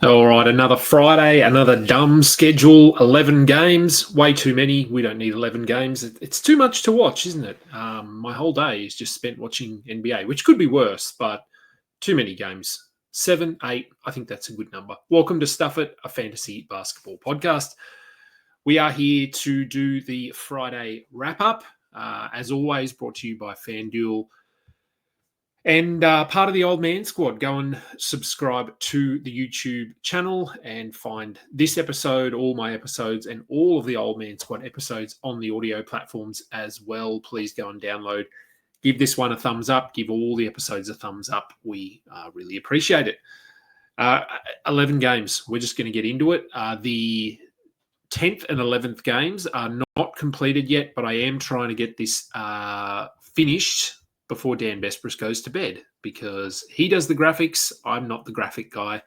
All right, another Friday, another dumb schedule, 11 games, way too many. We don't need 11 games. It's too much to watch, isn't it? My whole day is just spent watching NBA, which could be worse, but too many games. 7, 8, I think that's a good number. Welcome to Stuff It, a fantasy basketball podcast. We are here to do the Friday wrap-up, as always, brought to you by FanDuel. And part of the Old Man Squad, go and subscribe to the YouTube channel and find this episode, all my episodes, and all of the Old Man Squad episodes on the audio platforms as well. Please go and download. Give this one a thumbs up. Give all the episodes a thumbs up. We really appreciate it. 11 games. We're just going to get into it. The 10th and 11th games are not completed yet, but I am trying to get this finished before Dan Besbris goes to bed, because he does the graphics. I'm not the graphic guy.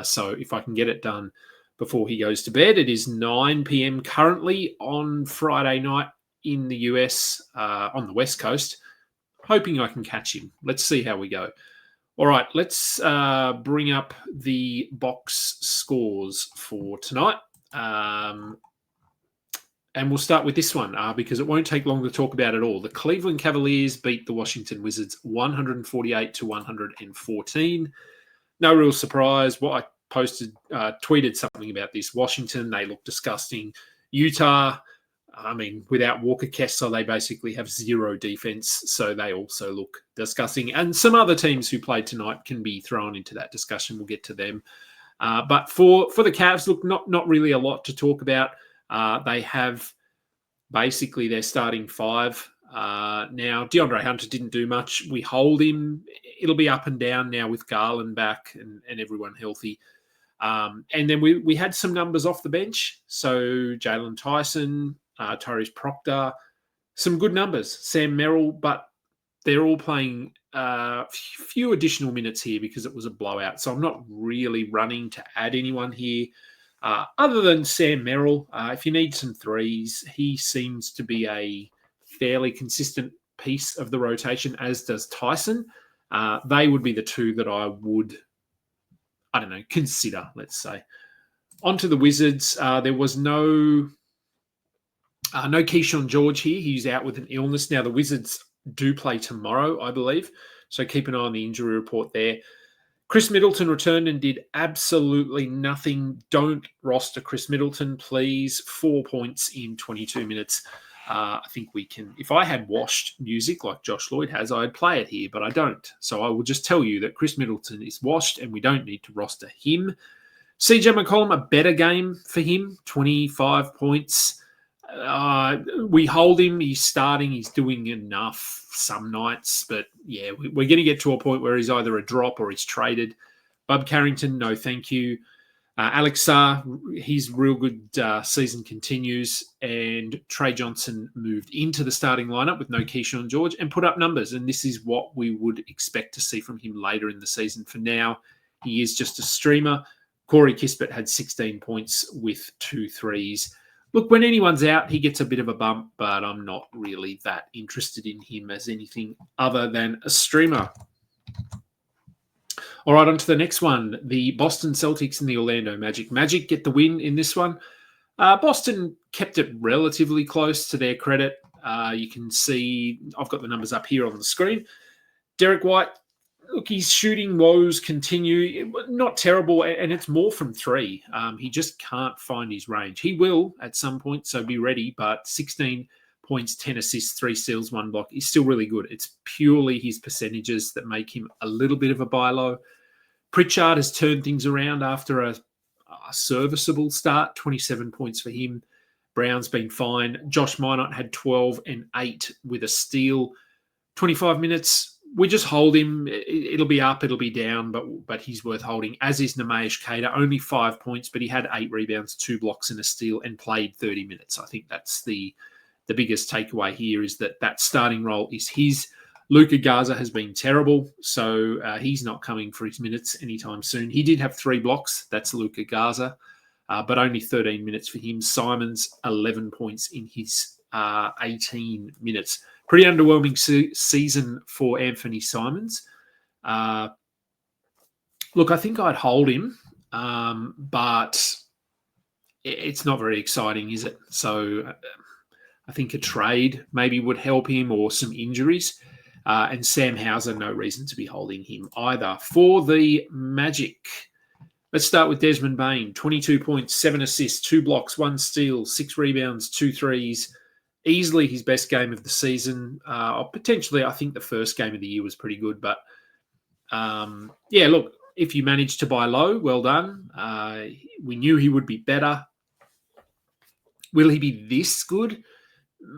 So if I can get it done before he goes to bed, it is 9 p.m. currently on Friday night in the US, on the West Coast. Hoping I can catch him. Let's see how we go. All right, let's bring up the box scores for tonight. And we'll start with this one because it won't take long to talk about it all. The Cleveland Cavaliers beat the Washington Wizards 148-114. No real surprise. What I tweeted something about this. Washington, they look disgusting. Utah, without Walker Kessler, they basically have zero defense, so they also look disgusting. And some other teams who played tonight can be thrown into that discussion. We'll get to them. But for the Cavs, look, not really a lot to talk about. They have basically their starting five. Now, DeAndre Hunter didn't do much. We hold him. It'll be up and down now with Garland back and everyone healthy. And then we had some numbers off the bench. So Jalen Tyson, Tyrese Proctor, some good numbers. Sam Merrill, but they're all playing a few additional minutes here because it was a blowout. So I'm not really running to add anyone here. Other than Sam Merrill, if you need some threes, he seems to be a fairly consistent piece of the rotation, as does Tyson. They would be the two that I would, consider, let's say. On to the Wizards. There was no Keyshawn George here. He's out with an illness. Now, the Wizards do play tomorrow, I believe. So keep an eye on the injury report there. Chris Middleton returned and did absolutely nothing. Don't roster Chris Middleton, please. 4 points in 22 minutes. I think we can. If I had washed music like Josh Lloyd has, I'd play it here, but I don't. So I will just tell you that Chris Middleton is washed and we don't need to roster him. CJ McCollum, a better game for him, 25 points. We hold him. He's starting. He's doing enough some nights. But, yeah, we're going to get to a point where he's either a drop or he's traded. Bub Carrington, no thank you. Alex Sarr, his real good season continues. And Trey Johnson moved into the starting lineup with no Keyshawn George and put up numbers. And this is what we would expect to see from him later in the season. For now, he is just a streamer. Corey Kispert had 16 points with 2 threes. Look, when anyone's out, he gets a bit of a bump, but I'm not really that interested in him as anything other than a streamer. All right, on to the next one. The Boston Celtics and the Orlando Magic. Magic get the win in this one. Boston kept it relatively close, to their credit. You can see, I've got the numbers up here on the screen. Derek White, look, his shooting woes continue. Not terrible, and it's more from three. He just can't find his range. He will at some point, so be ready. But 16 points, 10 assists, 3 steals, 1 block is still really good. It's purely his percentages that make him a little bit of a buy low. Pritchard has turned things around after a serviceable start, 27 points for him. Brown's been fine. Josh Minot had 12 and 8 with a steal. 25 minutes. We just hold him. It'll be up, it'll be down, but he's worth holding, as is Nemesh Cater. Only 5 points, but he had 8 rebounds, 2 blocks and a steal and played 30 minutes. I think that's the biggest takeaway here, is that starting role is his. Luka Garza has been terrible, so he's not coming for his minutes anytime soon. He did have 3 blocks. That's Luka Garza, but only 13 minutes for him. Simons, 11 points in his 18 minutes. Pretty underwhelming season for Anthony Simons. Look, I think I'd hold him. but it's not very exciting, is it? So I think a trade maybe would help him, or some injuries. And Sam Hauser, no reason to be holding him either. For the Magic, let's start with Desmond Bain. 22 points, 7 assists, 2 blocks, 1 steal, 6 rebounds, 2 threes. Easily his best game of the season. Potentially, I think the first game of the year was pretty good. But, yeah, look, if you managed to buy low, well done. We knew he would be better. Will he be this good?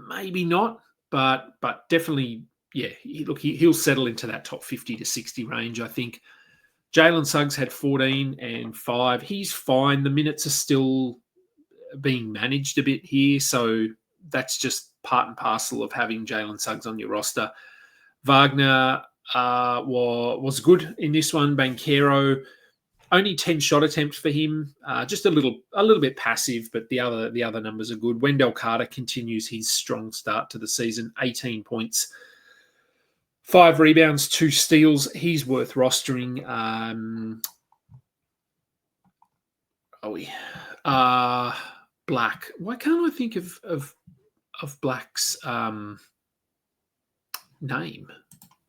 Maybe not, but definitely, yeah. He'll settle into that top 50 to 60 range, I think. Jalen Suggs had 14 and 5. He's fine. The minutes are still being managed a bit here, so that's just part and parcel of having Jalen Suggs on your roster. Wagner was good in this one. Banchero, only 10 shot attempts for him, just a little bit passive, but the other numbers are good. Wendell Carter continues his strong start to the season, 18 points, 5 rebounds, 2 steals. He's worth rostering. Black. Why can't I think of Black's name?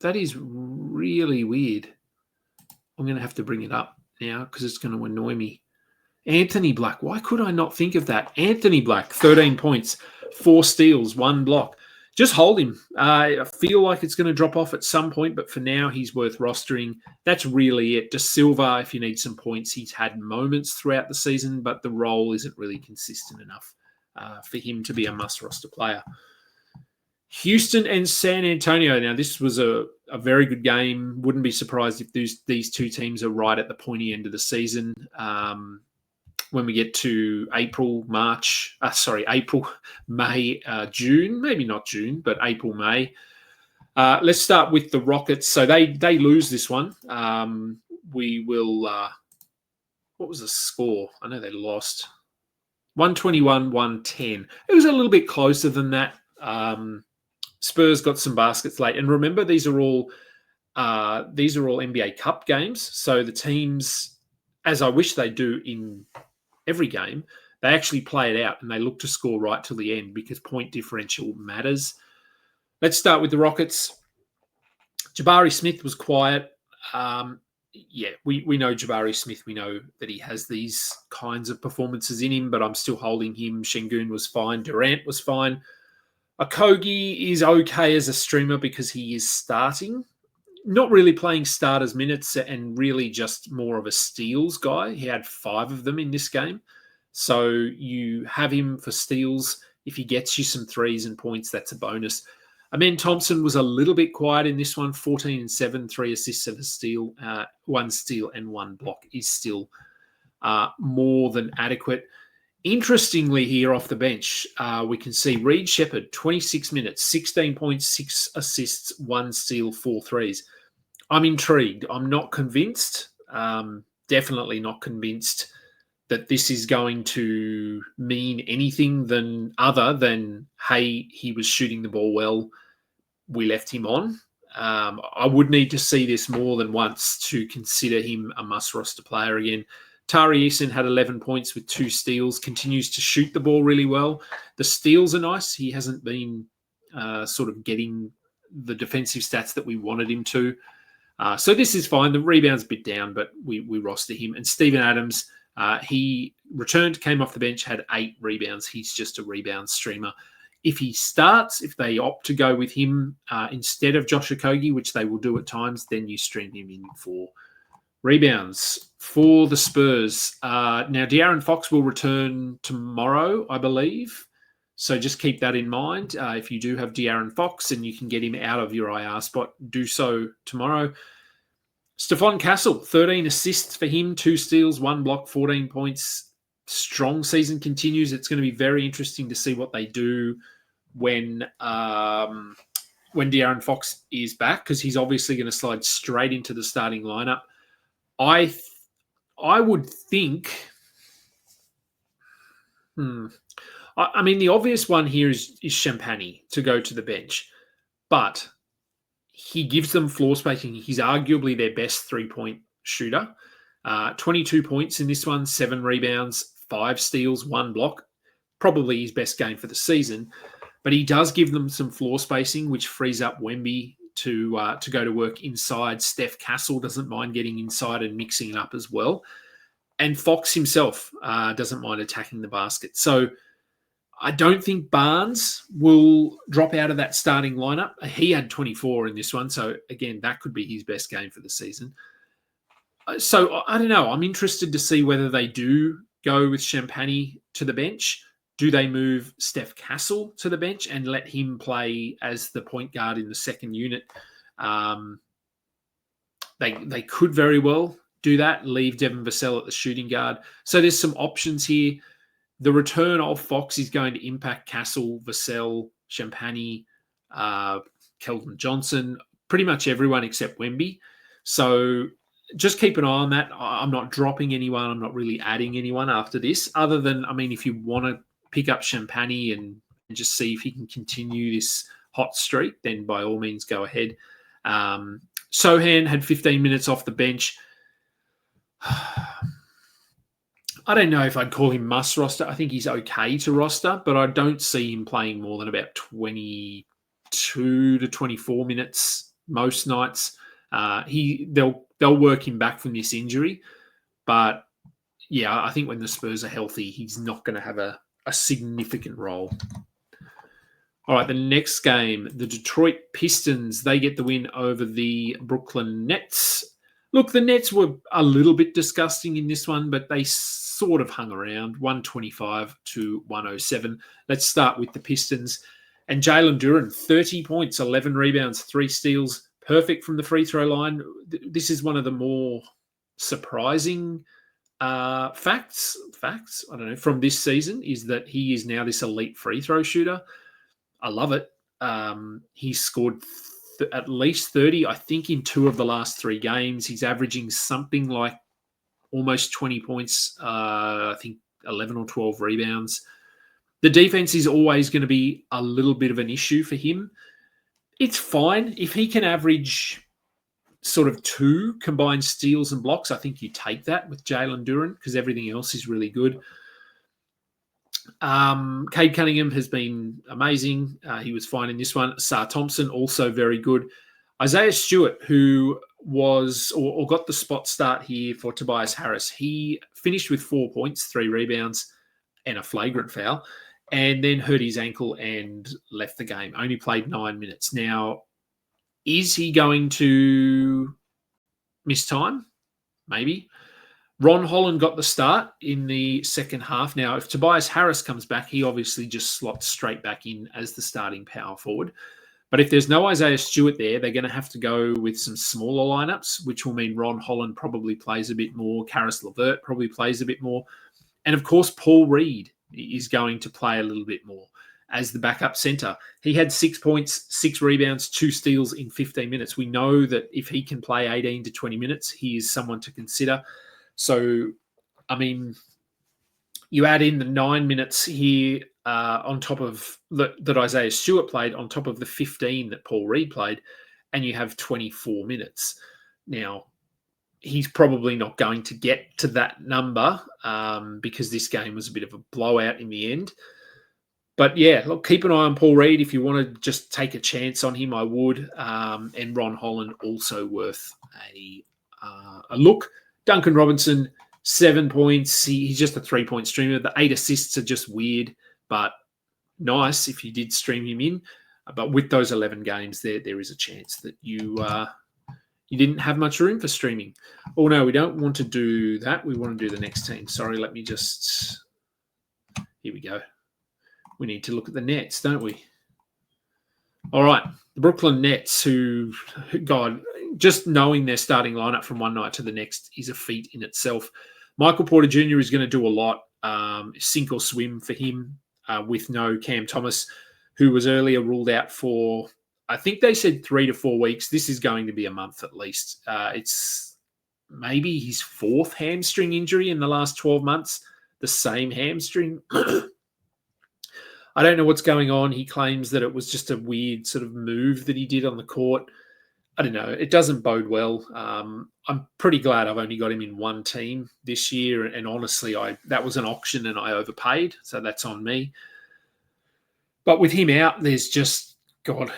That is really weird. I'm going to have to bring it up now because it's going to annoy me. Anthony Black. Why could I not think of that? Anthony Black, 13 points, 4 steals, 1 block. Just hold him. I feel like it's going to drop off at some point, but for now, he's worth rostering. That's really it. De Silva, if you need some points, he's had moments throughout the season, but the role isn't really consistent enough for him to be a must-roster player. Houston and San Antonio. Now, this was a very good game. Wouldn't be surprised if these two teams are right at the pointy end of the season. When we get to April, May, June, maybe not June, but April, May. Let's start with the Rockets. So they lose this one. We will, what was the score? I know they lost. 121-110. It was a little bit closer than that. Spurs got some baskets late. And remember, these are all NBA Cup games. So the teams, as I wish they do in every game, they actually play it out and they look to score right till the end because point differential matters. Let's start with the Rockets. Jabari Smith was quiet. We know Jabari Smith. We know that he has these kinds of performances in him, but I'm still holding him. Şengün was fine. Durant was fine. Okogie is okay as a streamer because he is starting. Not really playing starters minutes and really just more of a steals guy. He had 5 of them in this game. So you have him for steals. If he gets you some threes and points, that's a bonus. Amen Thompson was a little bit quiet in this one. 14 and 7, 3 assists and a steal. 1 steal and 1 block is still more than adequate. Interestingly, here off the bench, we can see Reed Shepherd, 26 minutes, 16 points, 6 assists, 1 steal, 4 threes. I'm intrigued. I'm not convinced, definitely not convinced that this is going to mean anything other than, hey, he was shooting the ball well, we left him on. I would need to see this more than once to consider him a must-roster player again. Tari Eason had 11 points with 2 steals, continues to shoot the ball really well. The steals are nice. He hasn't been sort of getting the defensive stats that we wanted him to. So this is fine. The rebound's a bit down, but we roster him. And Steven Adams, he returned, came off the bench, had 8 rebounds. He's just a rebound streamer. If he starts, if they opt to go with him instead of Josh Okogie, which they will do at times, then you stream him in for rebounds. For the Spurs, now De'Aaron Fox will return tomorrow, I believe. So just keep that in mind. If you do have De'Aaron Fox and you can get him out of your IR spot, do so tomorrow. Stephon Castle, 13 assists for him, 2 steals, 1 block, 14 points. Strong season continues. It's going to be very interesting to see what they do when De'Aaron Fox is back, because he's obviously going to slide straight into the starting lineup. I would think... I mean, the obvious one here is Champagny to go to the bench, but he gives them floor spacing. He's arguably their best 3-point shooter. 22 points in this one, 7 rebounds, 5 steals, 1 block. Probably his best game for the season. But he does give them some floor spacing, which frees up Wemby to go to work inside. Steph Castle doesn't mind getting inside and mixing it up as well. And Fox himself doesn't mind attacking the basket. So I don't think Barnes will drop out of that starting lineup. He had 24 in this one. So, again, that could be his best game for the season. So, I don't know. I'm interested to see whether they do go with Champagny to the bench. Do they move Steph Castle to the bench and let him play as the point guard in the second unit? They could very well do that, leave Devin Vassell at the shooting guard. So there's some options here. The return of Fox is going to impact Castle, Vassell, Champagny, Keldon Johnson, pretty much everyone except Wemby. So just keep an eye on that. I'm not dropping anyone. I'm not really adding anyone after this, other than, if you want to pick up Champagny and just see if he can continue this hot streak, then by all means go ahead. Sohan had 15 minutes off the bench. I don't know if I'd call him must roster. I think he's okay to roster, but I don't see him playing more than about 22 to 24 minutes most nights. They'll work him back from this injury, but yeah, I think when the Spurs are healthy, he's not going to have a significant role. All right, the next game, the Detroit Pistons, they get the win over the Brooklyn Nets. Look, the Nets were a little bit disgusting in this one, but they sort of hung around, 125 to 107. Let's start with the Pistons. And Jalen Duren, 30 points, 11 rebounds, 3 steals, perfect from the free throw line. This is one of the more surprising facts, I don't know, from this season, is that he is now this elite free throw shooter. I love it. He's scored at least 30, I think, in 2 of the last 3 games. He's averaging something like almost 20 points, I think 11 or 12 rebounds. The defense is always going to be a little bit of an issue for him. It's fine. If he can average sort of 2 combined steals and blocks, I think you take that with Jalen Duren because everything else is really good. Cade Cunningham has been amazing. He was fine in this one. Sar Thompson, also very good. Isaiah Stewart, who was or got the spot start here for Tobias Harris, he finished with 4 points, 3 rebounds, and a flagrant foul, and then hurt his ankle and left the game. Only played 9 minutes. Now, is he going to miss time? Maybe. Ron Holland got the start in the second half. Now, if Tobias Harris comes back, he obviously just slots straight back in as the starting power forward. But if there's no Isaiah Stewart there, they're going to have to go with some smaller lineups, which will mean Ron Holland probably plays a bit more. Karis LeVert probably plays a bit more. And, of course, Paul Reed is going to play a little bit more as the backup center. He had 6 points, 6 rebounds, 2 steals in 15 minutes. We know that if he can play 18 to 20 minutes, he is someone to consider. So, you add in the 9 minutes here on top of that Isaiah Stewart played, on top of the 15 that Paul Reed played, and you have 24 minutes. Now, he's probably not going to get to that number because this game was a bit of a blowout in the end. But yeah, look, keep an eye on Paul Reed. If you want to just take a chance on him, I would. And Ron Holland also worth a look. Duncan Robinson, 7 points. He's just a 3-point streamer. The 8 assists are just weird, but nice if you did stream him in. But with those 11 games, there is a chance that you didn't have much room for streaming. Oh, no, we don't want to do that. We want to do the next team. Sorry, let me just... Here we go. We need to look at the Nets, don't we? All right, the Brooklyn Nets, who, God, just knowing their starting lineup from one night to the next is a feat in itself. Michael Porter Jr. is going to do a lot, sink or swim for him with no Cam Thomas, who was earlier ruled out for, I think they said 3 to 4 weeks. This is going to be a month at least. It's maybe his 4th hamstring injury in the last 12 months, the same hamstring. I don't know what's going on. He claims that it was just a weird sort of move that he did on the court. I don't know. It doesn't bode well. I'm pretty glad I've only got him in one team this year, and honestly, that was an auction and I overpaid, so that's on me. But with him out, there's just God.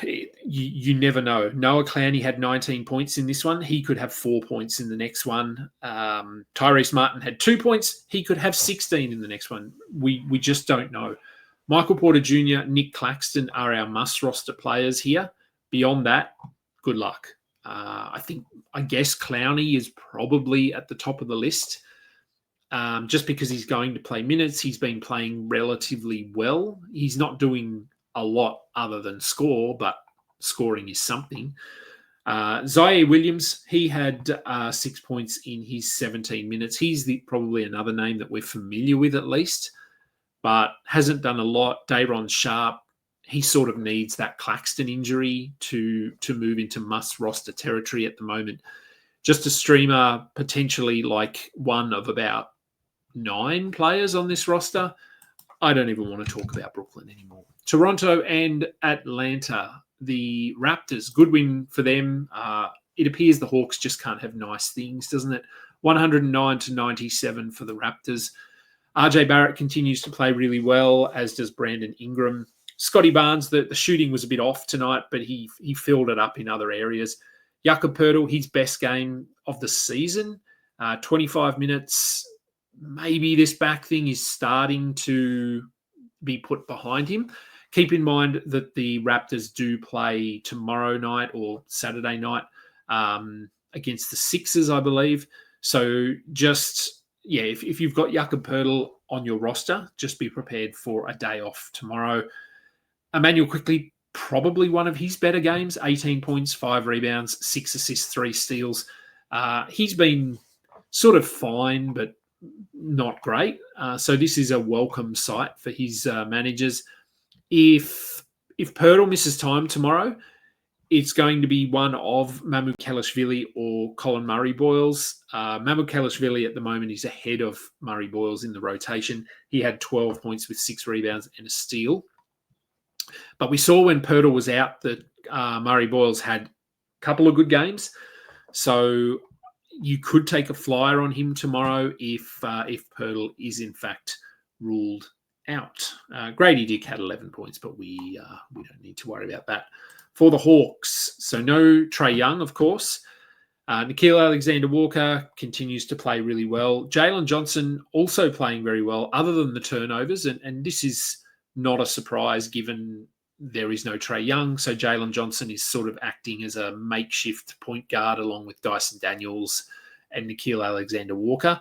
You never know. Noah Clowney had 19 points in this one. He could have 4 points in the next one. Tyrese Martin had 2 points. He could have 16 in the next one. We just don't know. Michael Porter Jr., Nick Claxton are our must roster players here. Beyond that, good luck. I guess Clowney is probably at the top of the list. Just because he's going to play minutes. He's been playing relatively well. He's not doing a lot other than score, but scoring is something. Zaire Williams, he had 6 points in his 17 minutes. He's probably another name that we're familiar with at least, but hasn't done a lot. Day'Ron Sharp, he sort of needs that Claxton injury to move into must-roster territory at the moment. Just a streamer, potentially like one of about 9 players on this roster. I don't even want to talk about Brooklyn anymore. Toronto and Atlanta, the Raptors, good win for them. It appears the Hawks just can't have nice things, doesn't it? 109-97 for the Raptors. RJ Barrett continues to play really well, as does Brandon Ingram. Scotty Barnes, the shooting was a bit off tonight, but he filled it up in other areas. Jakob Poeltl, his best game of the season, 25 minutes. Maybe this back thing is starting to be put behind him. Keep in mind that the Raptors do play tomorrow night or Saturday night against the Sixers, I believe. So just, if you've got Jakob Poeltl on your roster, just be prepared for a day off tomorrow. Emmanuel Quickley, probably one of his better games, 18 points, 5 rebounds, 6 assists, 3 steals. He's been sort of fine, but not great. So this is a welcome sight for his managers. If Poeltl misses time tomorrow, it's going to be one of Mamukelashvili or Colin Murray-Boyles. Mamukelashvili at the moment is ahead of Murray-Boyles in the rotation. He had 12 points with 6 rebounds and a steal. But we saw when Poeltl was out that Murray-Boyles had a couple of good games. So you could take a flyer on him tomorrow if Poeltl is in fact ruled out. Grady Dick had 11 points, but we don't need to worry about that. For the Hawks, so no Trae Young, of course. Nickeil Alexander-Walker continues to play really well. Jalen Johnson also playing very well, other than the turnovers, and this is not a surprise given there is no Trae Young. So Jalen Johnson is sort of acting as a makeshift point guard along with Dyson Daniels and Nickeil Alexander-Walker.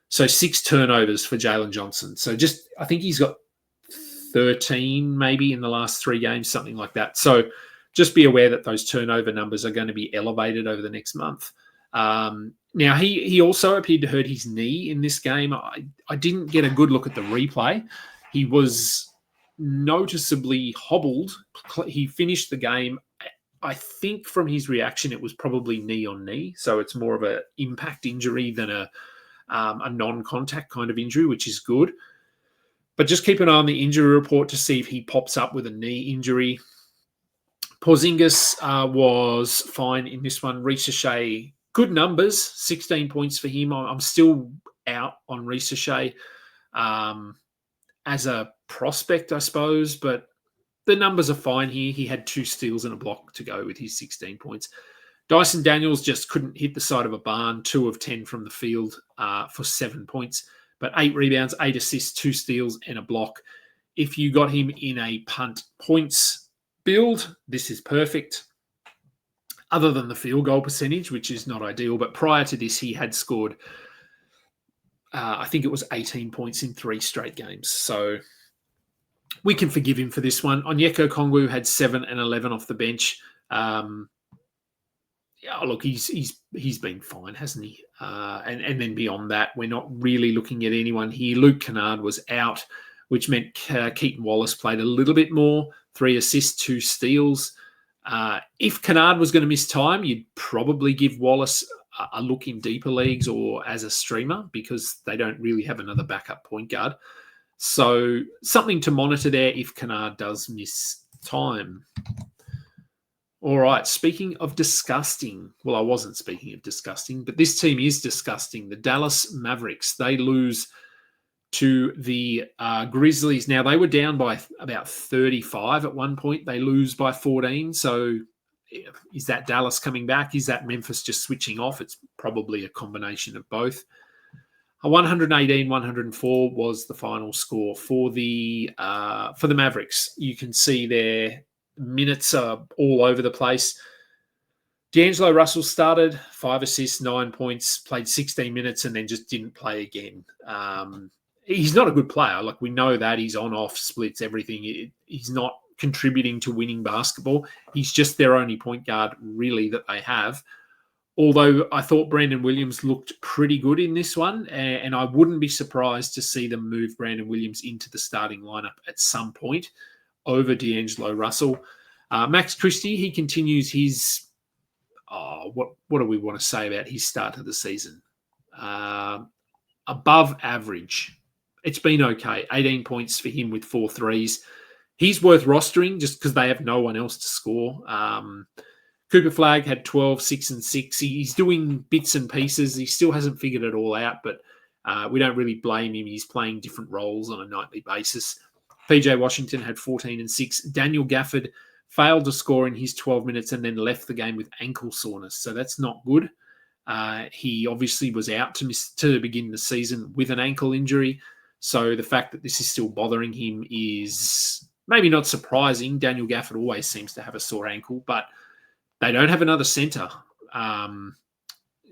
So 6 turnovers for Jalen Johnson. So I think he's got 13 maybe in the last 3 games, something like that. So just be aware that those turnover numbers are going to be elevated over the next month. Now, he also appeared to hurt his knee in this game. I didn't get a good look at the replay. He was noticeably hobbled. He finished the game. I think from his reaction, it was probably knee on knee. So it's more of an impact injury than a non-contact kind of injury, which is good. But just keep an eye on the injury report to see if he pops up with a knee injury. Porzingis was fine in this one. Ricochet, good numbers, 16 points for him. I'm still out on Ricochet as a prospect, I suppose, but the numbers are fine here. He had 2 steals and a block to go with his 16 points. Dyson Daniels just couldn't hit the side of a barn, 2 of 10 from the field for 7 points, but 8 rebounds, 8 assists, 2 steals and a block. If you got him in a punt points build, this is perfect. Other than the field goal percentage, which is not ideal, but prior to this, he had scored, I think it was 18 points in 3 straight games. So we can forgive him for this one. Onyeka Okongwu had 7 and 11 off the bench. Look, he's been fine, hasn't he? And then beyond that, we're not really looking at anyone here. Luke Kennard was out, which meant Keaton Wallace played a little bit more, 3 assists, 2 steals. If Kennard was going to miss time, you'd probably give Wallace a look in deeper leagues or as a streamer because they don't really have another backup point guard. So something to monitor there if Kennard does miss time. All right. Speaking of disgusting, well, I wasn't speaking of disgusting, but this team is disgusting. The Dallas Mavericks, they lose to the Grizzlies. Now, they were down by about 35 at one point. They lose by 14. So is that Dallas coming back? Is that Memphis just switching off? It's probably a combination of both. 118-104 was the final score for the Mavericks. You can see their minutes are all over the place. D'Angelo Russell started 5 assists, 9 points, played 16 minutes, and then just didn't play again. He's not a good player. Like, we know that. He's on, off, splits, everything. He's not contributing to winning basketball. He's just their only point guard, really, that they have. Although I thought Brandon Williams looked pretty good in this one, and I wouldn't be surprised to see them move Brandon Williams into the starting lineup at some point over D'Angelo Russell. Max Christie, he continues his, what do we want to say about his start of the season? Above average. It's been okay. 18 points for him with 4 threes. He's worth rostering just because they have no one else to score. Cooper Flagg had 12, 6 and 6. He's doing bits and pieces. He still hasn't figured it all out, but we don't really blame him. He's playing different roles on a nightly basis. PJ Washington had 14 and 6. Daniel Gafford failed to score in his 12 minutes and then left the game with ankle soreness. So that's not good. He obviously was out to begin the season with an ankle injury. So the fact that this is still bothering him is maybe not surprising. Daniel Gafford always seems to have a sore ankle, but they don't have another center.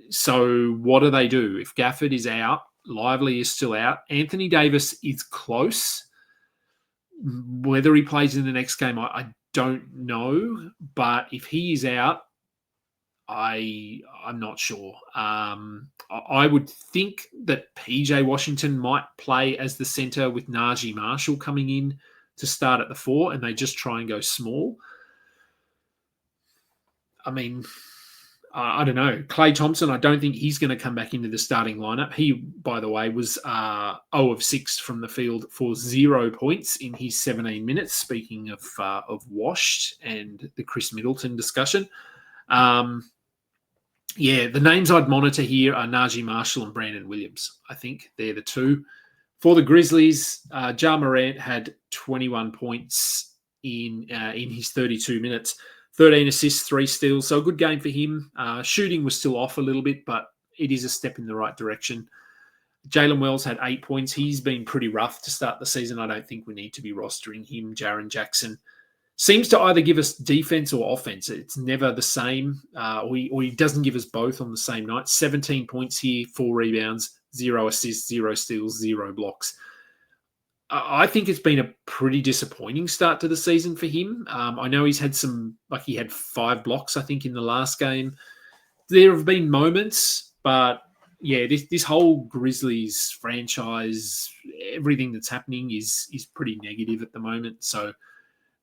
So what do they do? If Gafford is out, Lively is still out. Anthony Davis is close. Whether he plays in the next game, I don't know. But if he is out, I'm not sure. I would think that PJ Washington might play as the center with Najee Marshall coming in to start at the 4, and they just try and go small. I mean, I don't know. Klay Thompson, I don't think he's going to come back into the starting lineup. He, by the way, was 0 of 6 from the field for 0 points in his 17 minutes, speaking of washed and the Chris Middleton discussion. The names I'd monitor here are Najee Marshall and Brandon Williams. I think they're the two. For the Grizzlies, Ja Morant had 21 points in his 32 minutes. 13 assists, 3 steals. So a good game for him. Shooting was still off a little bit, but it is a step in the right direction. Jalen Wells had 8 points. He's been pretty rough to start the season. I don't think we need to be rostering him. Jaren Jackson seems to either give us defense or offense. It's never the same, or he doesn't give us both on the same night. 17 points here, 4 rebounds, 0 assists, 0 steals, 0 blocks. I think it's been a pretty disappointing start to the season for him. I know he's had he had 5 blocks, I think, in the last game. There have been moments, but yeah, this whole Grizzlies franchise, everything that's happening is pretty negative at the moment. So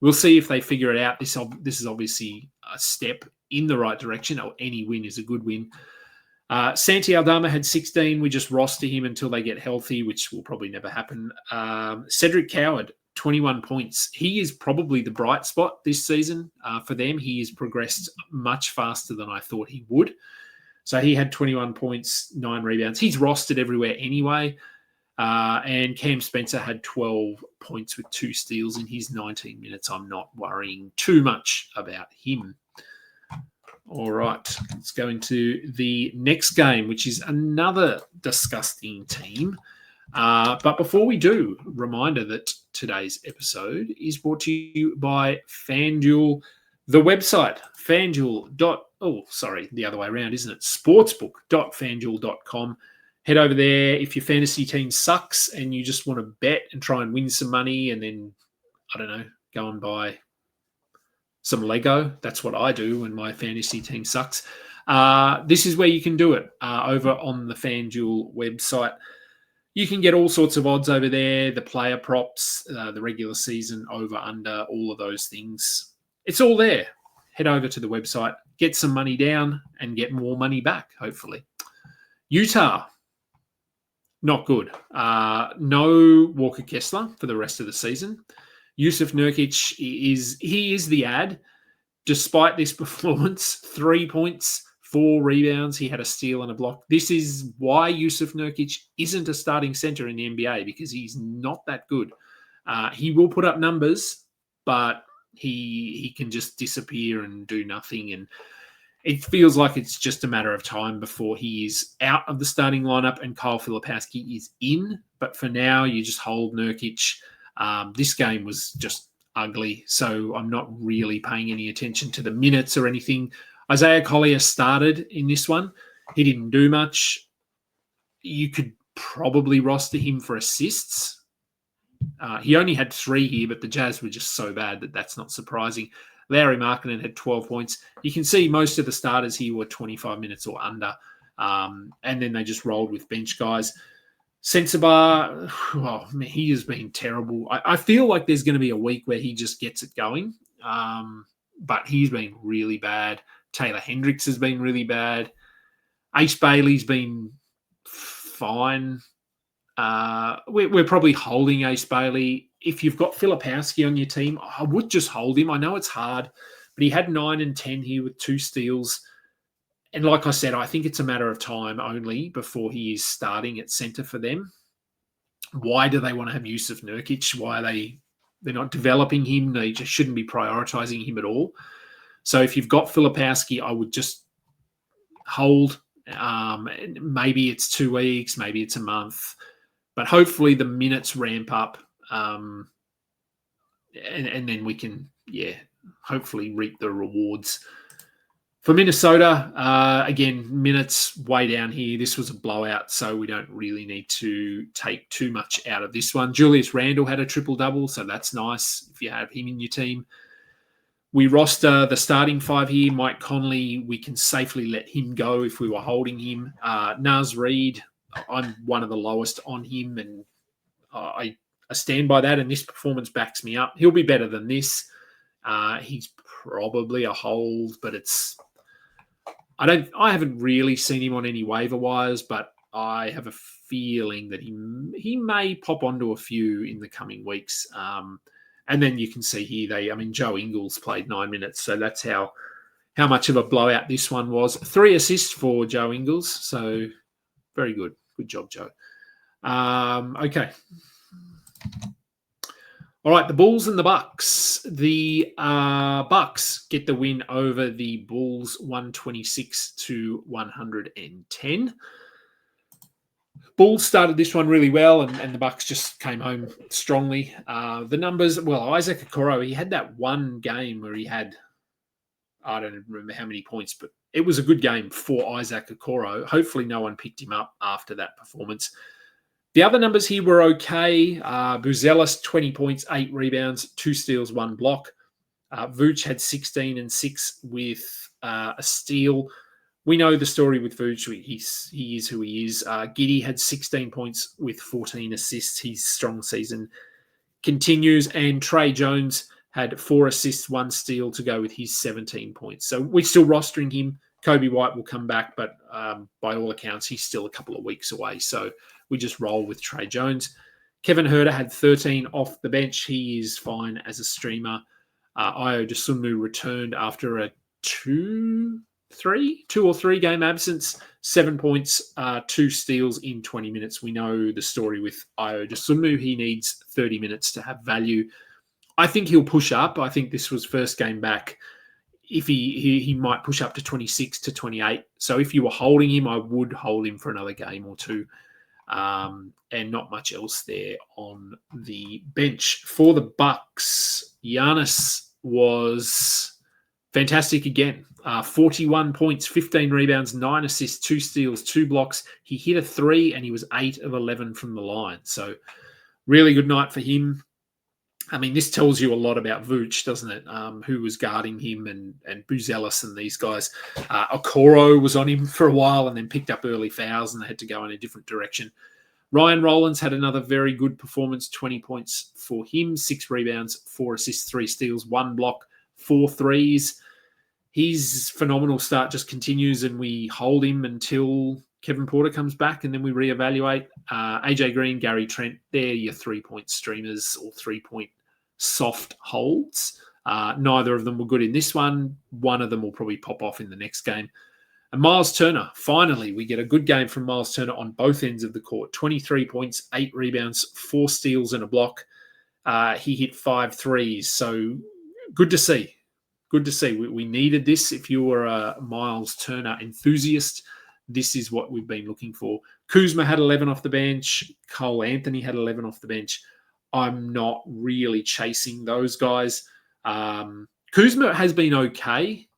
we'll see if they figure it out. This is obviously a step in the right direction. Any win is a good win. Santi Aldama had 16. We just roster him until they get healthy, which will probably never happen. Cedric Coward, 21 points. He is probably the bright spot this season for them. He has progressed much faster than I thought he would. So he had 21 points, 9 rebounds. He's rostered everywhere anyway. And Cam Spencer had 12 points with 2 steals in his 19 minutes. I'm not worrying too much about him. All right, let's go into the next game, which is another disgusting team. But before we do, reminder that today's episode is brought to you by FanDuel, the website, the other way around, isn't it? Sportsbook.fanduel.com. Head over there if your fantasy team sucks and you just want to bet and try and win some money and then, I don't know, go and buy some Lego. That's what I do when my fantasy team sucks. This is where you can do it over on the FanDuel website. You can get all sorts of odds over there, the player props, the regular season, over, under, all of those things. It's all there. Head over to the website, get some money down, and get more money back, hopefully. Utah, not good. No Walker Kessler for the rest of the season. Yusuf Nurkic is the ad. despite this performance, 3 points, 4 rebounds. He had a steal and a block. This is why Yusuf Nurkic isn't a starting center in the NBA, because he's not that good. He will put up numbers, but he can just disappear and do nothing. And it feels like it's just a matter of time before he is out of the starting lineup and Kyle Filipowski is in. But for now, you just hold Nurkic. This game was just ugly, so I'm not really paying any attention to the minutes or anything. Isaiah Collier started in this one. He didn't do much. You could probably roster him for assists. He only had 3 here, but the Jazz were just so bad that that's not surprising. Larry Markkinen had 12 points. You can see most of the starters here were 25 minutes or under, and then they just rolled with bench guys. Sensabaugh, oh, man, he has been terrible. I feel like there's going to be a week where he just gets it going, but he's been really bad. Taylor Hendricks has been really bad. Ace Bailey's been fine. We're probably holding Ace Bailey. If you've got Filipowski on your team, I would just hold him. I know it's hard, but he had 9 and 10 here with 2 steals. And like I said, I think it's a matter of time only before he is starting at center for them. Why do they want to have Yusuf Nurkic? Why are they're not developing him? They just shouldn't be prioritizing him at all. So if you've got Filipowski, I would just hold. Maybe it's 2 weeks, maybe it's a month, but hopefully the minutes ramp up, and then we can, hopefully reap the rewards. For Minnesota, again, minutes way down here. This was a blowout, so we don't really need to take too much out of this one. Julius Randle had a triple-double, so that's nice if you have him in your team. We roster the starting 5 here. Mike Conley, we can safely let him go if we were holding him. Naz Reid, I'm one of the lowest on him, and I stand by that, and this performance backs me up. He'll be better than this. He's probably a hold, but I haven't really seen him on any waiver wires, but I have a feeling that he may pop onto a few in the coming weeks. And then you can see here, Joe Ingles played 9 minutes, so that's how much of a blowout this one was. 3 assists for Joe Ingles, so very good. Good job, Joe. Okay. All right, the Bulls and the Bucks. The Bucks get the win over the Bulls, 126-110. Bulls started this one really well, and the Bucks just came home strongly. The numbers, well, Isaac Okoro, he had that one game where he had, I don't remember how many points, but it was a good game for Isaac Okoro. Hopefully no one picked him up after that performance. The other numbers here were okay. Buzelis, 20 points, 8 rebounds, 2 steals, 1 block. Vooch had 16 and 6 with a steal. We know the story with Vooch. He is who he is. Giddey had 16 points with 14 assists. His strong season continues. And Trey Jones had 4 assists, 1 steal to go with his 17 points. So we're still rostering him. Kobe White will come back, but by all accounts, he's still a couple of weeks away. So we just roll with Trey Jones. Kevin Huerter had 13 off the bench. He is fine as a streamer. Ayo Dosunmu returned after a 2 or 3 game absence. 7 points, 2 steals in 20 minutes. We know the story with Ayo Dosunmu. He needs 30 minutes to have value. I think he'll push up. I think this was first game back. If he might push up to 26 to 28. So if you were holding him, I would hold him for another game or two. And not much else there on the bench. For the Bucks, Giannis was fantastic again. 41 points, 15 rebounds, 9 assists, 2 steals, 2 blocks. He hit a 3 and he was 8 of 11 from the line. So really good night for him. This tells you a lot about Vooch, doesn't it? Who was guarding him and Buzelis and these guys. Okoro was on him for a while and then picked up early fouls and they had to go in a different direction. Ryan Rollins had another very good performance, 20 points for him, 6 rebounds, 4 assists, 3 steals, 1 block, 4 threes. His phenomenal start just continues and we hold him until Kevin Porter comes back and then we reevaluate. AJ Green, Gary Trent, they're your 3-point streamers or 3-point soft holds. Neither of them were good in this one. One of them will probably pop off in the next game. And Miles Turner, finally, we get a good game from Miles Turner on both ends of the court. 23 points, 8 rebounds, 4 steals and a block. He hit 5 threes. So good to see. Good to see. We needed this. If you were a Miles Turner enthusiast, this is what we've been looking for. Kuzma had 11 off the bench. Cole Anthony had 11 off the bench. I'm not really chasing those guys. Kuzma has been okay.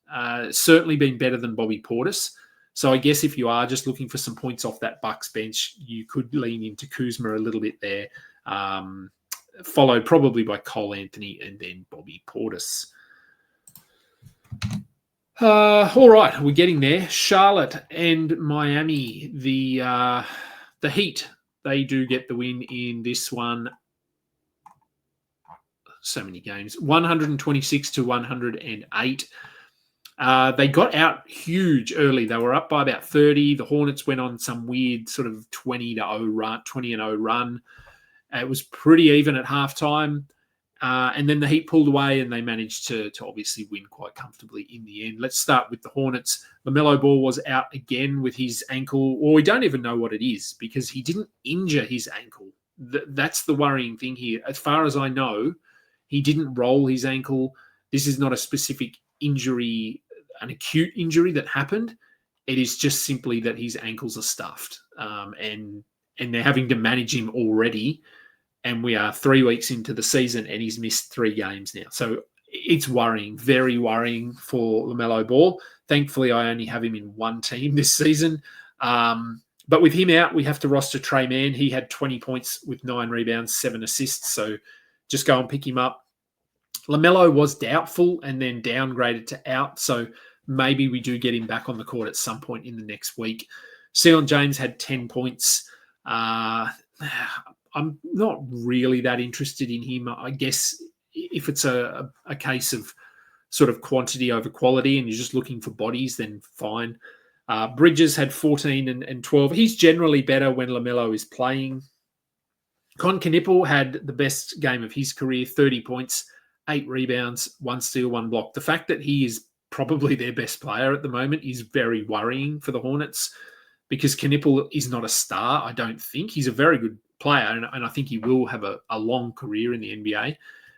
Certainly been better than Bobby Portis. So I guess if you are just looking for some points off that Bucks bench, you could lean into Kuzma a little bit there. Followed probably by Cole Anthony and then Bobby Portis. All right, we're getting there. Charlotte and Miami, the Heat, they do get the win in this one. So many games. 126 to 108. They got out huge early. They were up by about 30. The Hornets went on some weird sort of 20-0 run. It was pretty even at halftime. And then the Heat pulled away and they managed to obviously win quite comfortably in the end. Let's start with the Hornets. LaMelo Ball was out again with his ankle, or we don't even know what it is because he didn't injure his ankle. That's the worrying thing here. As far as I know, he didn't roll his ankle. This is not a specific injury, an acute injury that happened. It is just simply that his ankles are stuffed, and they're having to manage him already. And we are 3 weeks into the season and he's missed 3 games now. So it's worrying, very worrying for LaMelo Ball. Thankfully, I only have him in one team this season. But with him out, we have to roster Trey Mann. He had 20 points with 9 rebounds, 7 assists. So just go and pick him up. LaMelo was doubtful and then downgraded to out. So maybe we do get him back on the court at some point in the next week. Sean James had 10 points. I'm not really that interested in him. I guess if it's a case of sort of quantity over quality and you're just looking for bodies, then fine. Bridges had 14 and 12. He's generally better when LaMelo is playing. Con Knippel had the best game of his career, 30 points, 8 rebounds, 1 steal, 1 block. The fact that he is probably their best player at the moment is very worrying for the Hornets because Knippel is not a star, I don't think. He's a very good player, and I think he will have a long career in the NBA,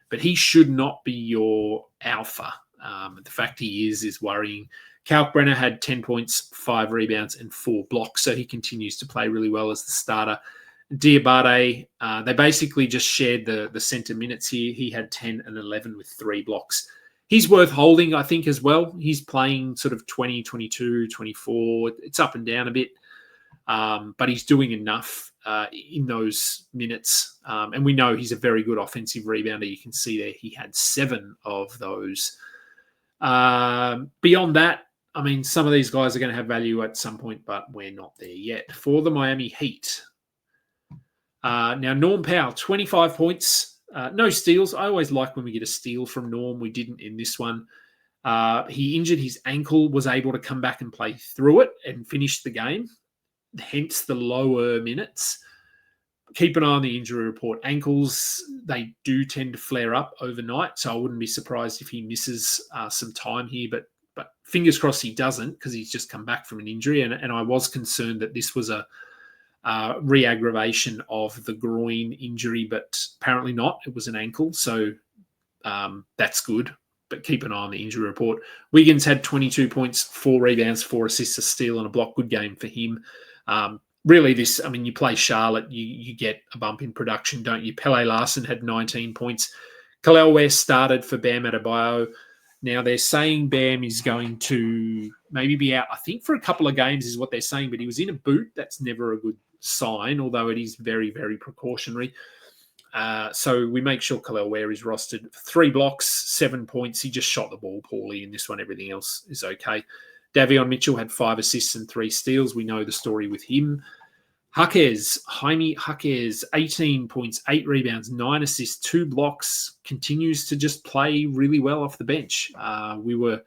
but he should not be your alpha. The fact he is worrying. Kalkbrenner had 10 points, 5 rebounds, and 4 blocks, so he continues to play really well as the starter. Diabate, they basically just shared the center minutes here. He had 10 and 11 with 3 blocks. He's worth holding, I think, as well. He's playing sort of 20, 22, 24. It's up and down a bit, but he's doing enough in those minutes. And we know he's a very good offensive rebounder. You can see there he had 7 of those. Beyond that, I mean, some of these guys are going to have value at some point, but we're not there yet. For the Miami Heat, now Norm Powell, 25 points, no steals. I always like when we get a steal from Norm. We didn't in this one. He injured his ankle, was able to come back and play through it and finish the game, hence the lower minutes. Keep an eye on the injury report. Ankles, they do tend to flare up overnight, so I wouldn't be surprised if he misses some time here, but fingers crossed he doesn't because he's just come back from an injury, and I was concerned that this was a re-aggravation of the groin injury, but apparently not. It was an ankle, so that's good, but keep an eye on the injury report. Wiggins had 22 points, 4 rebounds, 4 assists, a steal, and a block. Good game for him. Really, you play Charlotte, you get a bump in production, don't you? Pele Larson had 19 points. Khalil West started for Bam Adebayo. Now, they're saying Bam is going to maybe be out, I think, for a couple of games is what they're saying, but he was in a boot. That's never a good sign, although it is very, very precautionary. So we make sure Khalil Ware is rostered. 3 blocks, 7 points. He just shot the ball poorly in this one. Everything else is okay. Davion Mitchell had 5 assists and 3 steals. We know the story with him. Jaime Jaquez, 18 points, 8 rebounds, 9 assists, 2 blocks, continues to just play really well off the bench. We were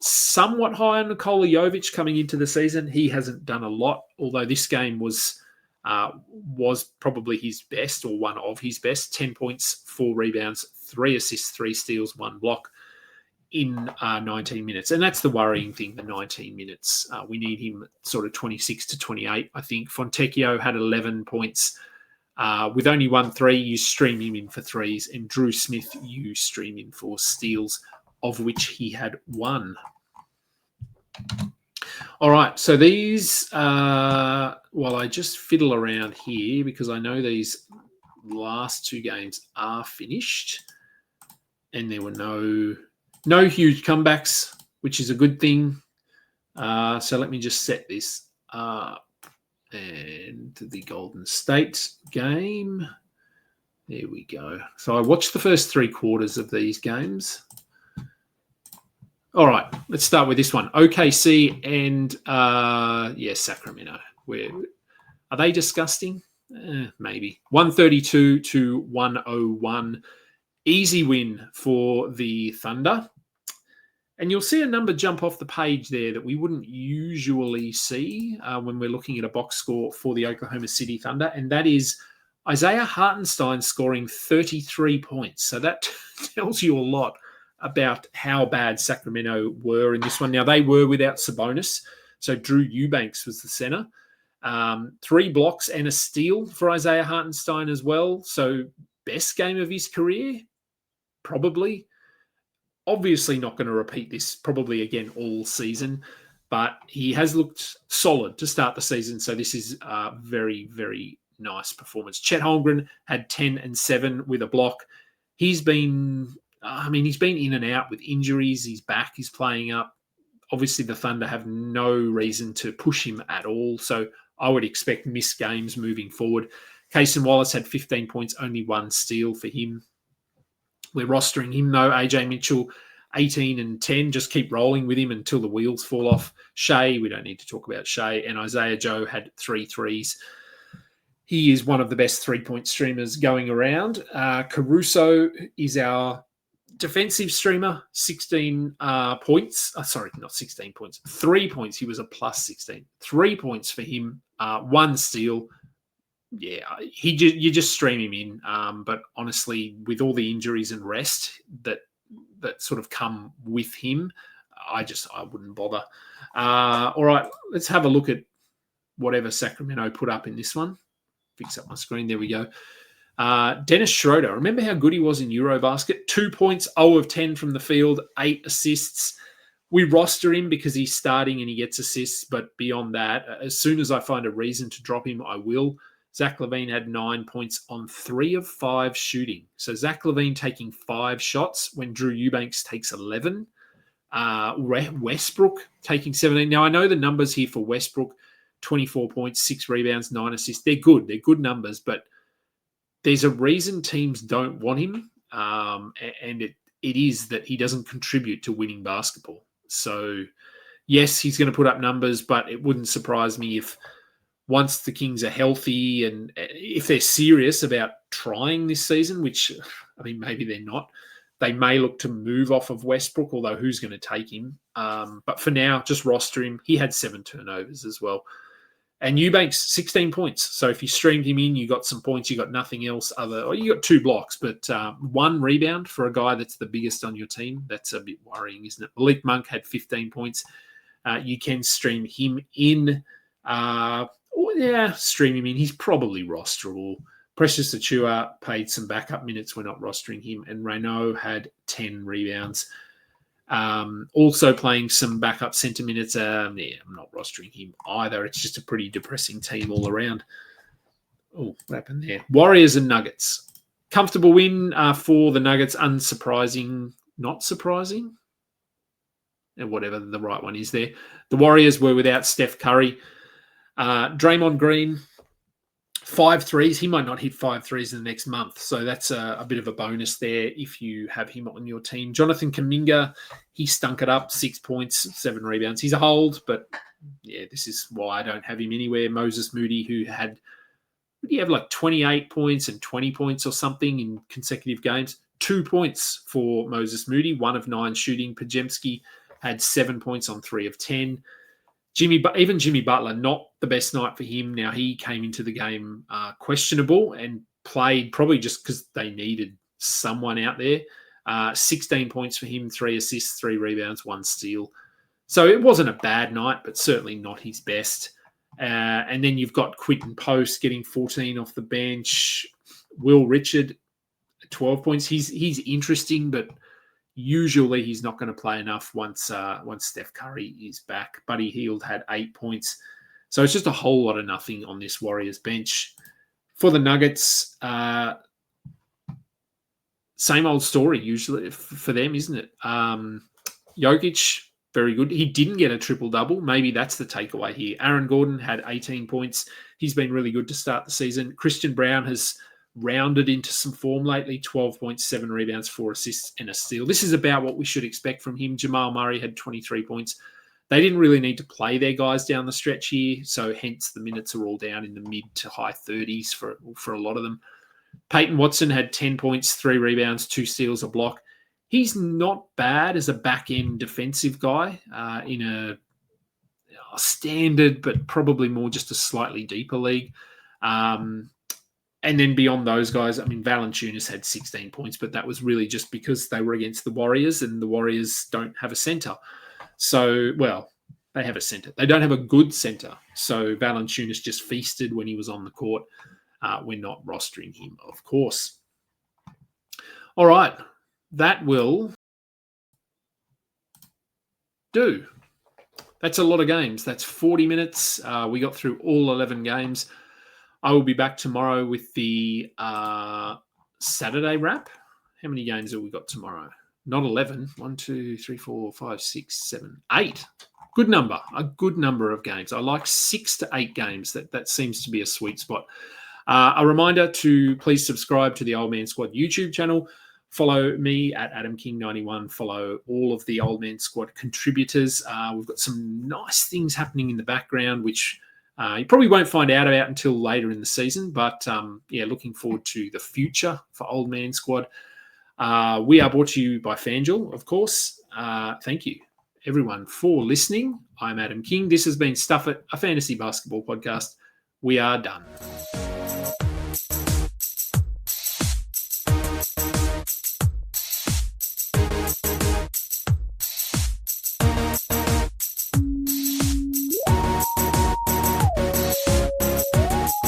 somewhat high on Nikola Jovic coming into the season. He hasn't done a lot, although this game was probably his best or one of his best. 10 points, 4 rebounds, 3 assists, 3 steals, 1 block in 19 minutes. And that's the worrying thing, the 19 minutes. We need him at sort of 26 to 28, I think. Fontecchio had 11 points. With only 1 3, you stream him in for threes. And Drew Smith, you stream in for steals, of which he had 1. All right, so these, while I just fiddle around here, because I know these last 2 games are finished, and there were no huge comebacks, which is a good thing. So let me just set this up. And the Golden State game. There we go. So I watched the first 3 quarters of these games. All right, let's start with this one. OKC and, Sacramento. Are they disgusting? Maybe. 132 to 101. Easy win for the Thunder. And you'll see a number jump off the page there that we wouldn't usually see when we're looking at a box score for the Oklahoma City Thunder, and that is Isaiah Hartenstein scoring 33 points. So that tells you a lot about how bad Sacramento were in this one. Now, they were without Sabonis, so Drew Eubanks was the center. 3 blocks and a steal for Isaiah Hartenstein as well. So best game of his career, probably. Obviously not going to repeat this probably again all season, but he has looked solid to start the season. So this is a very, very nice performance. Chet Holmgren had 10 and 7 with a block. He's been in and out with injuries. His back is playing up. Obviously, the Thunder have no reason to push him at all. So I would expect missed games moving forward. Cason Wallace had 15 points, only 1 steal for him. We're rostering him, though. AJ Mitchell, 18 and 10. Just keep rolling with him until the wheels fall off. Shea, we don't need to talk about Shea. And Isaiah Joe had 3 threes. He is one of the best 3-point streamers going around. Caruso is our defensive streamer, 16 points. Sorry, not 16 points. 3 points. He was a plus 16. 3 points for him. 1 steal. Yeah, you just stream him in. But honestly, with all the injuries and rest that sort of come with him, I wouldn't bother. All right, let's have a look at whatever Sacramento put up in this one. Fix up my screen. There we go. Dennis Schroeder. Remember how good he was in Eurobasket? 2 points, 0 of 10 from the field, 8 assists. We roster him because he's starting and he gets assists. But beyond that, as soon as I find a reason to drop him, I will. Zach LaVine had 9 points on 3 of 5 shooting. So Zach LaVine taking 5 shots when Drew Eubanks takes 11. Westbrook taking 17. Now, I know the numbers here for Westbrook, 24 points, 6 rebounds, 9 assists. They're good. They're good numbers, but there's a reason teams don't want him, and it is that he doesn't contribute to winning basketball. So, yes, he's going to put up numbers, but it wouldn't surprise me if once the Kings are healthy and if they're serious about trying this season, which, I mean, maybe they're not, they may look to move off of Westbrook, although who's going to take him? But for now, just roster him. He had 7 turnovers as well. And Eubanks, 16 points. So if you streamed him in, you got some points, you got nothing else you got 2 blocks, but 1 rebound for a guy that's the biggest on your team. That's a bit worrying, isn't it? Malik Monk had 15 points. You can stream him in. Stream him in. He's probably rosterable. Precious Achiuwa paid some backup minutes. We're not rostering him. And Renault had 10 rebounds. Also playing some backup center minutes. I'm not rostering him either. It's just a pretty depressing team all around. Oh, what happened there? Warriors and Nuggets. Comfortable win for the Nuggets. Unsurprising, not surprising. And whatever the right one is there. The Warriors were without Steph Curry. Draymond Green, 5 threes. He might not hit 5 threes in the next month. So that's a bit of a bonus there if you have him on your team. Jonathan Kuminga, he stunk it up. 6 points, 7 rebounds. He's a hold, but yeah, this is why I don't have him anywhere. Moses Moody, who had, did he have like 28 points and 20 points or something in consecutive games? 2 points for Moses Moody, 1 of 9 shooting. Pajemski had 7 points on 3 of 10. Jimmy Butler, not the best night for him. Now, he came into the game questionable and played probably just because they needed someone out there. 16 points for him, 3 assists, 3 rebounds, 1 steal. So it wasn't a bad night, but certainly not his best. And then you've got Quinton Post getting 14 off the bench. Will Richard, 12 points. He's interesting, but usually he's not going to play enough once Steph Curry is back. Buddy Hield had 8 points. So it's just a whole lot of nothing on this Warriors bench. For the Nuggets, same old story usually for them, isn't it? Jokic, very good. He didn't get a triple-double. Maybe that's the takeaway here. Aaron Gordon had 18 points. He's been really good to start the season. Christian Brown has rounded into some form lately, 12 points, 7 rebounds, 4 assists, and a steal. This is about what we should expect from him. Jamal Murray had 23 points. They didn't really need to play their guys down the stretch here, so hence the minutes are all down in the mid to high 30s for a lot of them. Peyton Watson had 10 points, 3 rebounds, 2 steals, a block. He's not bad as a back-end defensive guy in a standard, but probably more just a slightly deeper league. And then beyond those guys, I mean, Valanciunas had 16 points, but that was really just because they were against the Warriors, and the Warriors don't have a center. So, well, they have a center. They don't have a good center. So Valanciunas just feasted when he was on the court. We're not rostering him, of course. All right. That will do. That's a lot of games. That's 40 minutes. We got through all 11 games. I will be back tomorrow with the Saturday wrap. How many games have we got tomorrow? Not 11. 1, 2, 3, 4, 5, 6, 7, 8. Good number. A good number of games. I like 6 to 8 games. That seems to be a sweet spot. A reminder to please subscribe to the Old Man Squad YouTube channel. Follow me at AdamKing91. Follow all of the Old Man Squad contributors. We've got some nice things happening in the background, which you probably won't find out about until later in the season. But looking forward to the future for Old Man Squad. We are brought to you by FanDuel, of course. Thank you, everyone, for listening. I'm Adam King. This has been Stuff It, a fantasy basketball podcast. We are done.